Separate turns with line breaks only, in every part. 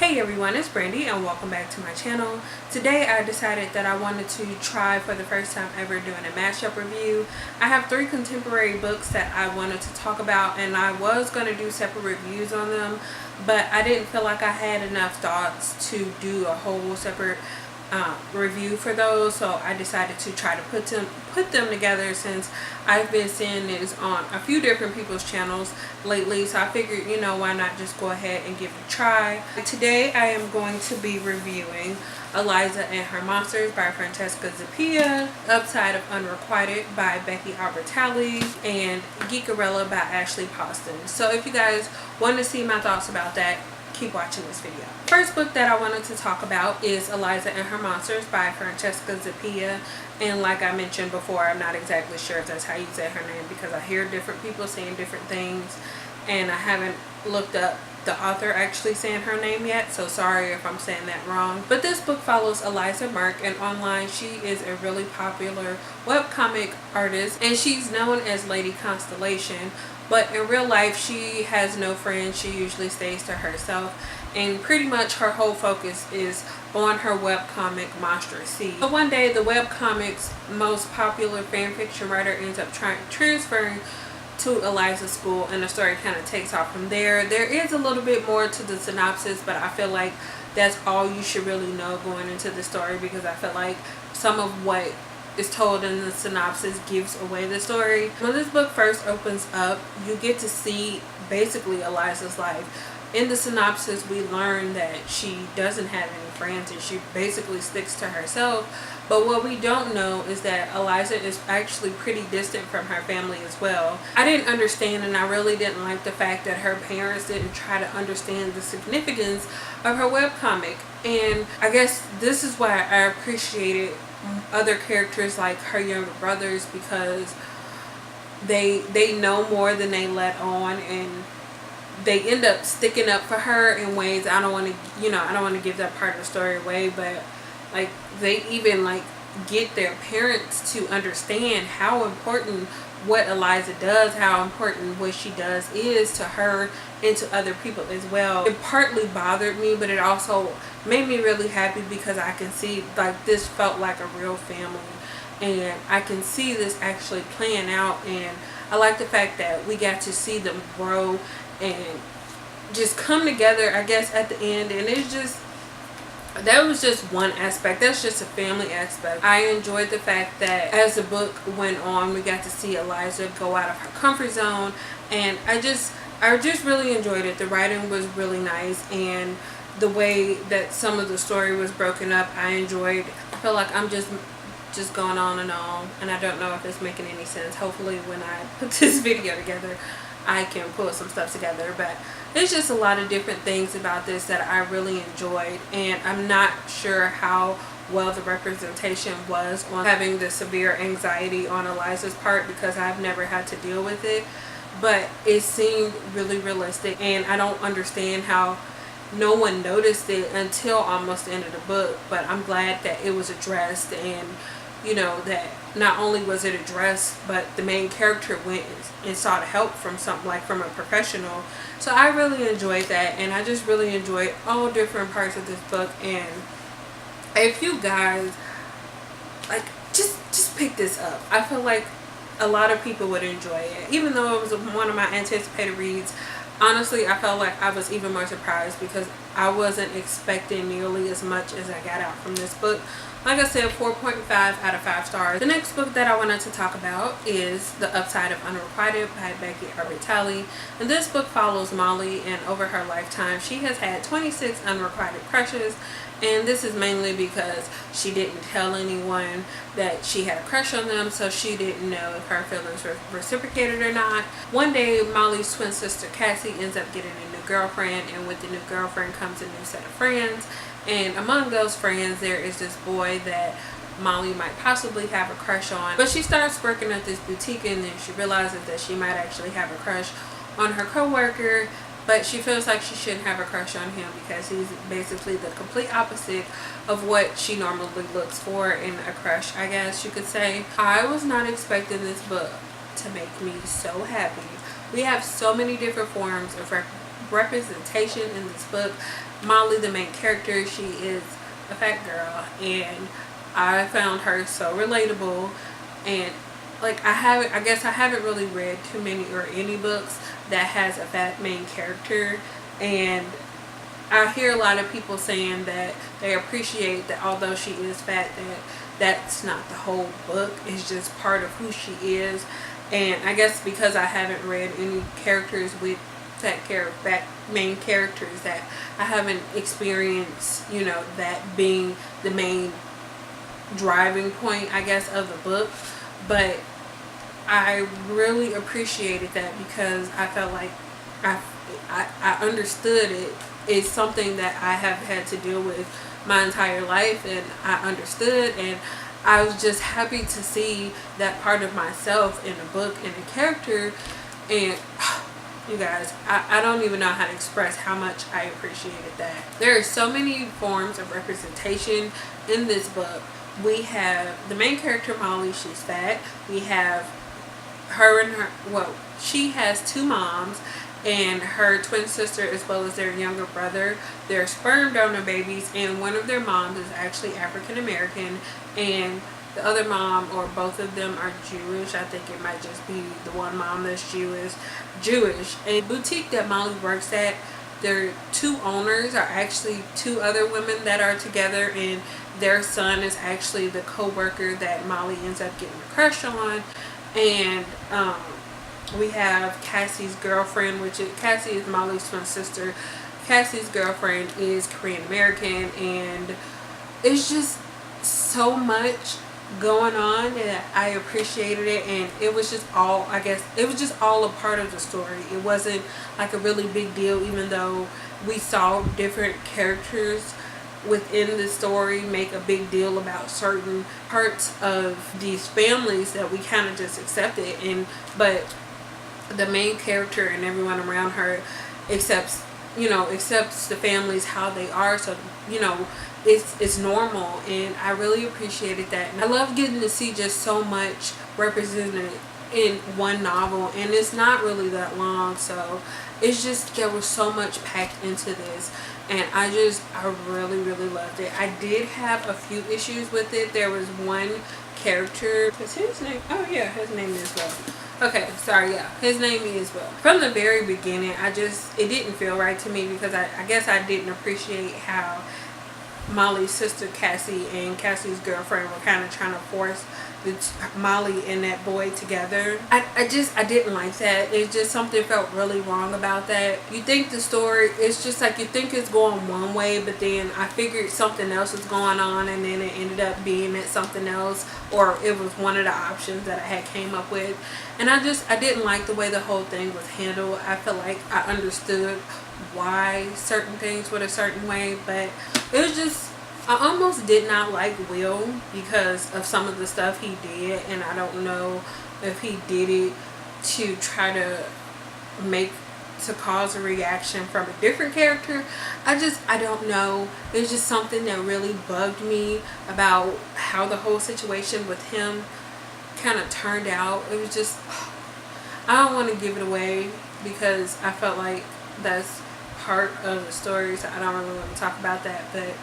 Hey everyone, it's Brandy and welcome back to my channel. Today I decided that I wanted to try for the first time ever doing a mashup review. I have 3 contemporary books that I wanted to talk about, and I was going to do separate reviews on them, but I didn't feel like I had enough thoughts to do a whole separate review for those, so I decided to try to put them together since I've been seeing this on a few different people's channels lately. So I figured, you know, why not just go ahead and give it a try. Today I am going to be reviewing Eliza and Her Monsters by Francesca Zappia, Upside of Unrequited by Becky Albertalli, and Geekarella by Ashley Paulson. So if you guys want to see my thoughts about that, keep watching this video. First book that I wanted to talk about is Eliza and Her Monsters by Francesca Zappia, and like I mentioned before, I'm not exactly sure if that's how you say her name because I hear different people saying different things and I haven't looked up the author actually saying her name yet, so sorry if I'm saying that wrong. But this book follows Eliza Merck, and online she is a really popular webcomic artist and she's known as Lady Constellation. But in real life, she has no friends. She usually stays to herself. And pretty much her whole focus is on her webcomic, Monstrous Seed. But one day, the webcomic's most popular fanfiction writer ends up transferring to Eliza's school, and the story kind of takes off from there. There is a little bit more to the synopsis, but I feel like that's all you should really know going into the story, because I feel like some of what is told in the synopsis gives away the story. When this book first opens up, you get to see basically Eliza's life. In the synopsis, we learn that she doesn't have any friends and she basically sticks to herself. But what we don't know is that Eliza is actually pretty distant from her family as well. I didn't understand, and I really didn't like the fact that her parents didn't try to understand the significance of her webcomic. And I guess this is why I appreciated other characters like her younger brothers, because they know more than they let on, and they end up sticking up for her in ways. I don't want to give that part of the story away, but like they even like get their parents to understand how important what Eliza does, how important what she does is to her and to other people as well. It partly bothered me, but it also made me really happy because I can see like this felt like a real family, and I can see this actually playing out. And I like the fact that we got to see them grow and just come together, I guess, at the end. And it's just, that was just one aspect. That's just a family aspect. I enjoyed the fact that as the book went on, we got to see Eliza go out of her comfort zone, and I just really enjoyed it. The writing was really nice, and the way that some of the story was broken up, I enjoyed. I feel like I'm just going on, and I don't know if it's making any sense. Hopefully when I put this video together, I can pull some stuff together. But there's just a lot of different things about this that I really enjoyed, and I'm not sure how well the representation was on having the severe anxiety on Eliza's part, because I've never had to deal with it, but it seemed really realistic, and I don't understand how no one noticed it until almost the end of the book. But I'm glad that it was addressed, and you know that not only was it addressed, but the main character went and sought help from something like from a professional. So I really enjoyed that, and I just really enjoyed all different parts of this book. And if you guys like just pick this up, I feel like a lot of people would enjoy it. Even though it was one of my anticipated reads, honestly I felt like I was even more surprised because I wasn't expecting nearly as much as I got out from this book. Like I said, 4.5 out of 5 stars. The next book that I wanted to talk about is The Upside of Unrequited by Becky Albertalli. And this book follows Molly, and over her lifetime she has had 26 unrequited crushes. And this is mainly because she didn't tell anyone that she had a crush on them, so she didn't know if her feelings were reciprocated or not. One day, Molly's twin sister Cassie ends up getting a new girlfriend, and with the new girlfriend comes a new set of friends. And among those friends, there is this boy that Molly might possibly have a crush on. But she starts working at this boutique, and then she realizes that she might actually have a crush on her co-worker. But she feels like she shouldn't have a crush on him because he's basically the complete opposite of what she normally looks for in a crush, I guess you could say. I was not expecting this book to make me so happy. We have so many different forms of representation in this book. Molly, the main character, she is a fat girl, and I found her so relatable. And like, I guess I haven't really read too many or any books that has a fat main character, and I hear a lot of people saying that they appreciate that although she is fat, that's not the whole book. It's just part of who she is. And I guess because I haven't read any characters with fat main characters, that I haven't experienced, you know, that being the main driving point, I guess, of the book. But I really appreciated that because I felt like I understood it. It's something that I have had to deal with my entire life, and I understood, and I was just happy to see that part of myself in a book and a character. And you guys, I don't even know how to express how much I appreciated that. There are so many forms of representation in this book. We have the main character, Molly. She's fat. We have her and her, well, she has two moms and her twin sister, as well as their younger brother. They're sperm donor babies, and one of their moms is actually African American, and the other mom, or both of them, are Jewish. I think it might just be the one mom that's Jewish. A boutique that Molly works at, their two owners are actually two other women that are together, and their son is actually the co-worker that Molly ends up getting a crush on. And we have Cassie's girlfriend, which is Cassie is Molly's twin sister. Cassie's girlfriend is Korean American, and it's just so much going on that I appreciated it. And it was just all, I guess it was just all a part of the story. It wasn't like a really big deal, even though we saw different characters within the story make a big deal about certain parts of these families that we kind of just accepted. And but the main character and everyone around her accepts the families how they are, so you know it's normal. And I really appreciated that, and I love getting to see just so much represented in one novel, and it's not really that long, so it's just, there was so much packed into this, and I really loved it. I did have a few issues with it. There was one character, is his name, oh yeah, his name is Will. Okay, sorry, yeah, his name is Will. From the very beginning, it didn't feel right to me, because I guess I didn't appreciate how Molly's sister Cassie and Cassie's girlfriend were kind of trying to force Molly and that boy together. I didn't like that. It just, something felt really wrong about that. You think the story, it's just like you think it's going one way, but then I figured something else was going on, and then it ended up being that something else, or it was one of the options that I had came up with. And I didn't like the way the whole thing was handled. I feel like I understood why certain things were a certain way, but it was just, I almost did not like Will because of some of the stuff he did, and I don't know if he did it to try to cause a reaction from a different character. I don't know. It's just something that really bugged me about how the whole situation with him kind of turned out. It was just, I don't want to give it away because I felt like that's part of the story, so I don't really want to talk about that, but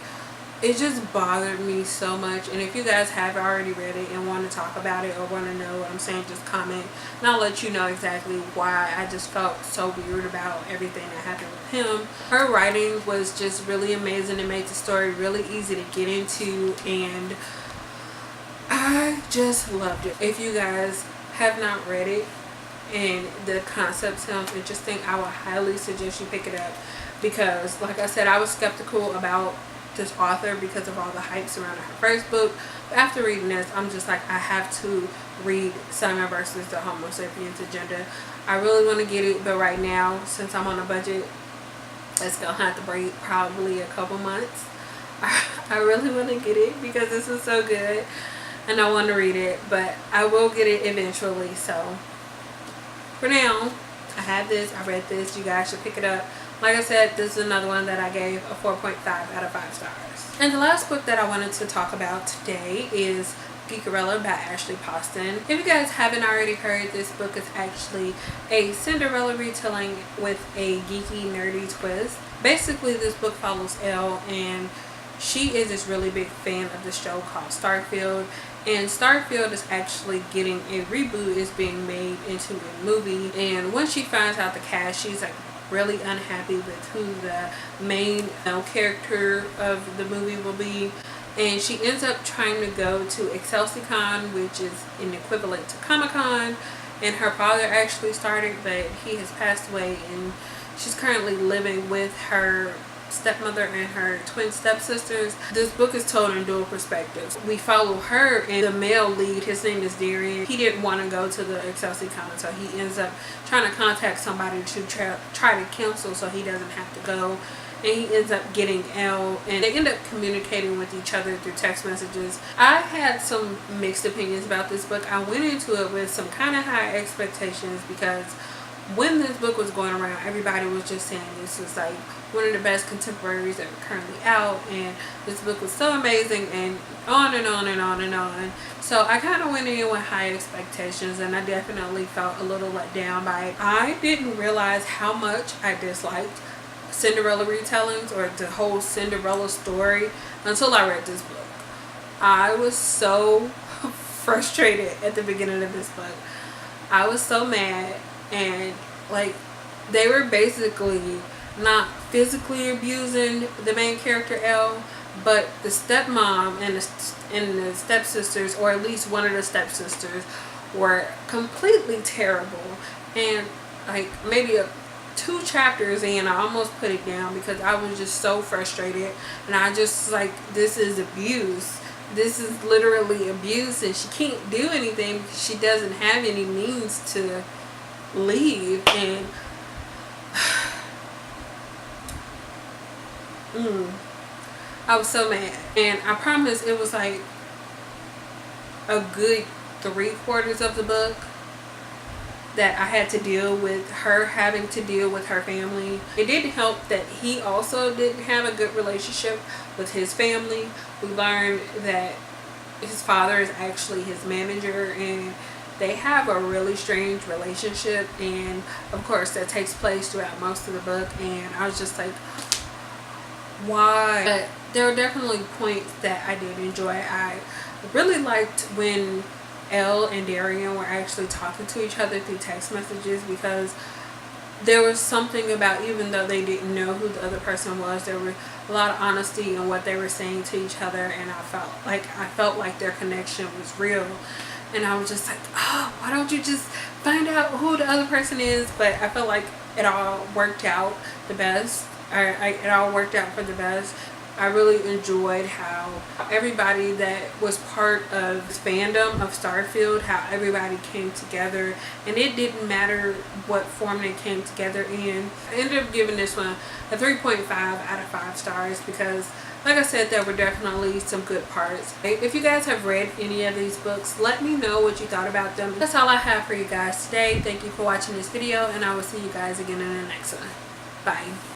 it just bothered me so much. And if you guys have already read it and want to talk about it or want to know what I'm saying, just comment and I'll let you know exactly why I just felt so weird about everything that happened with him. Her writing was just really amazing. It made the story really easy to get into, and I just loved it. If you guys have not read it and the concept sounds interesting, I would highly suggest you pick it up, because like I said, I was skeptical about this author because of all the hype surrounding her first book, but after reading this, I'm just like, I have to read Simon versus the Homo sapiens agenda. I really want to get it, but right now, since I'm on a budget, it's gonna have to break probably a couple months. I really want to get it because this is so good and I want to read it, but I will get it eventually. So for now, I have this, I read this, you guys should pick it up. Like I said, this is another one that I gave a 4.5 out of 5 stars. And the last book that I wanted to talk about today is Geekerella by Ashley Paulson. If you guys haven't already heard, this book is actually a Cinderella retelling with a geeky, nerdy twist. Basically, this book follows Elle, and she is this really big fan of the show called Starfield. And Starfield is actually getting a reboot. It's being made into a movie. And once she finds out the cast, she's like really unhappy with who the main character of the movie will be. And she ends up trying to go to ExcelsiCon, which is an equivalent to Comic-Con. And her father actually started, but he has passed away. And she's currently living with her stepmother and her twin stepsisters. This book is told in dual perspectives. We follow her and the male lead. His name is Darian. He didn't want to go to the ExcelsiCon, so he ends up trying to contact somebody to try to cancel so he doesn't have to go. And he ends up getting Elle, and they end up communicating with each other through text messages. I had some mixed opinions about this book. I went into it with some kind of high expectations because when this book was going around, everybody was just saying this was like one of the best contemporaries that are currently out, and this book was so amazing, and on and on and on and on. So I kind of went in with high expectations, and I definitely felt a little let down by it. I didn't realize how much I disliked Cinderella retellings or the whole Cinderella story until I read this book. I was so frustrated at the beginning of this book. I was so mad, and like they were basically not physically abusing the main character Elle, but the stepmom and the stepsisters, or at least one of the stepsisters, were completely terrible. And like maybe 2 chapters in, I almost put it down because I was just so frustrated, and I just like, this is abuse. This is literally abuse, and she can't do anything because she doesn't have any means to leave. And I was so mad. And I promise it was like a good 3/4 of the book that I had to deal with her having to deal with her family. It didn't help that he also didn't have a good relationship with his family. We learned that his father is actually his manager, and they have a really strange relationship, and of course that takes place throughout most of the book. And I was just like, why? But there were definitely points that I did enjoy. I really liked when Elle and Darian were actually talking to each other through text messages, because there was something about, even though they didn't know who the other person was, there were a lot of honesty in what they were saying to each other, and I felt like their connection was real. And I was just like, oh, why don't you just find out who the other person is? But I felt like it all worked out the best. It all worked out for the best. I really enjoyed how everybody that was part of this fandom of Starfield, how everybody came together, and it didn't matter what form they came together in. I ended up giving this one a 3.5 out of 5 stars because, like I said, there were definitely some good parts. If you guys have read any of these books, let me know what you thought about them. That's all I have for you guys today. Thank you for watching this video, and I will see you guys again in the next one. Bye.